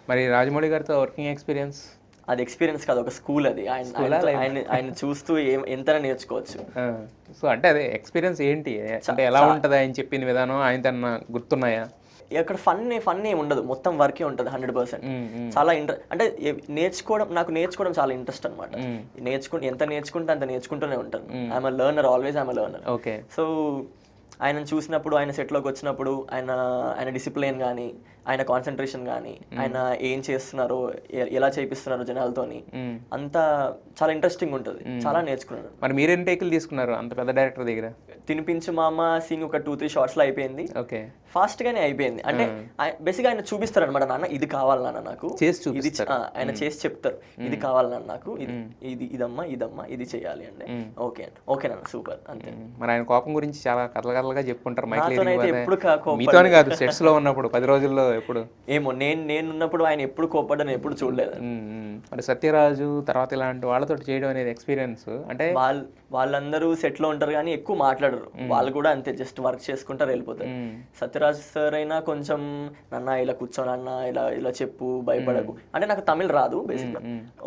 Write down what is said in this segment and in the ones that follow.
మరి రాజమౌళి గారితో working experience? అది ఎక్స్పీరియన్స్ కాదు, ఒక స్కూల్ అది. ఆయన చూస్తూ ఎంత నేర్చుకోవచ్చు. సో అంటే అదే ఎక్స్పీరియన్స్ ఏంటి అంటే ఎలా ఉంటుంది ఆయన చెప్పిన విధానం, ఆయన తన గుర్తున్నాయా? అక్కడ ఫన్ ఏమి ఉండదు, మొత్తం వర్కే ఉంటుంది 100%. చాలా అంటే నాకు నేర్చుకోవడం చాలా ఇంట్రెస్ట్ అనమాట. ఎంత నేర్చుకుంటే అంత నేర్చుకుంటూనే ఉంటాను. I'm learner, always I'm learner. Okay. So ఆయనను చూసినప్పుడు, ఆయన సెట్లోకి వచ్చినప్పుడు ఆయన డిసిప్లిన్ కానీ, ఆయన కాన్సన్ట్రేషన్ కానీ, ఆయన ఏం చేస్తున్నారో, ఎలా చేపిస్తున్నారో జనాలతోని, అంతా చాలా ఇంట్రెస్టింగ్ ఉంటుంది. చాలా నేర్చుకున్నాను. మరి మీరేం టేకులు తీసుకున్నారు అంత పెద్ద డైరెక్టర్ దగ్గర? తినిపించు మామ సీన్ ఒక 2-3 షార్ట్స్లో అయిపోయింది. ఓకే, ఫాస్ట్ గానే అయిపోయింది. అంటే బేసిక్గా ఆయన చూపిస్తారు అనమాట, నాన్న ఇది కావాలి నాన్న నాకు, ఇది ఆయన చేసి చెప్తారు, ఇది కావాలి నాన్న నాకు, ఇదమ్మా ఇది చెయ్యాలి అంటే ఓకే నాన్న సూపర్ అంతే. మరి ఆయన కోపం గురించి చాలా కథలుగా చెప్పుకుంటారు. ఎప్పుడు మీతోనే కాదు, సెట్స్ లో ఉన్నప్పుడు 10 రోజుల్లో ఎప్పుడు ఏమో నేను ఉన్నప్పుడు ఆయన ఎప్పుడు కోపడ్డా నేను ఎప్పుడు చూడలేదు. మరి సత్యరాజు తర్వాత ఇలాంటి వాళ్ళతో చేయడం అనేది ఎక్స్పీరియన్స్ అంటే వాళ్ళందరూ సెట్ లో ఉంటారు కానీ ఎక్కువ మాట్లాడరు. వాళ్ళు కూడా అంతే, జస్ట్ వర్క్ చేసుకుంటారు వెళ్ళిపోతారు. సత్యరాజ్ సార్ అయినా కొంచెం నాన్న ఇలా కూర్చోను, అన్న ఇలా చెప్పు, భయపడకు అంటే. నాకు తమిళ్ రాదు బేసిక్గా,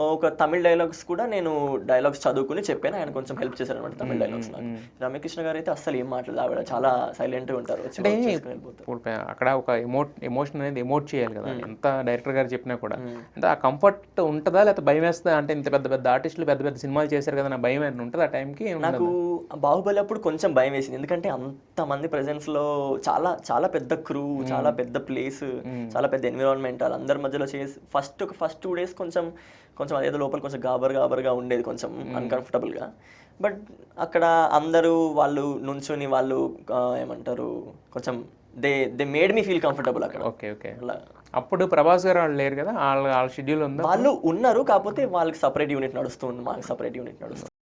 ఒక తమిళ్ డైలాగ్స్ కూడా నేను డైలాగ్స్ చదువుకుని చెప్పాను. ఆయన కొంచెం హెల్ప్ చేశారు అనమాట తమిళ డైలాగ్స్ నాకు. రమ్యకృష్ణ గారు అయితే అస్సలు ఏం మాట్లాడదు, ఆవిడ చాలా సైలెంట్ గా ఉంటారు. అక్కడ ఒక ఎమోషన్ అనేది ఎమోట్ చేయాలి కదా, ఎంత డైరెక్టర్ గారు చెప్పినా కూడా. అంటే ఆ కంఫర్ట్ ఉంటుందా లేకపోతే భయం వేస్తుందా? అంటే ఇంత పెద్ద ఆర్టిస్టులు పెద్ద సినిమాలు చేశారు కదా, నా భయం ఏమైనా ఉంటుంది ఆ టైంకి? నాకు బాహుబలి అప్పుడు కొంచెం భయం వేసింది, ఎందుకంటే అంతమంది ప్రెజెన్స్ లో చాలా చాలా పెద్ద క్రూ, చాలా పెద్ద ప్లేస్, చాలా పెద్ద ఎన్విరాన్మెంట్, వాళ్ళందరి మధ్యలో చేసి ఫస్ట్ 2 days కొంచెం అదేదో లోపల కొంచెం గాబర్గా ఉండేది, కొంచెం అన్కంఫర్టబుల్ గా. బట్ అక్కడ అందరూ వాళ్ళు నుంచుని వాళ్ళు ఏమంటారు, కొంచెం they made me feel comfortable అక్కడ. ఓకే. అప్పుడు ప్రభాస్ గారు వాళ్ళు లేరు కదా, వాళ్ళ షెడ్యూల్ ఉందా? వాళ్ళు ఉన్నారు, కాకపోతే వాళ్ళకి సపరేట్ యూనిట్ నడుస్తుంది, మాకు సపరేట్ యూనిట్ నడుస్తుంది.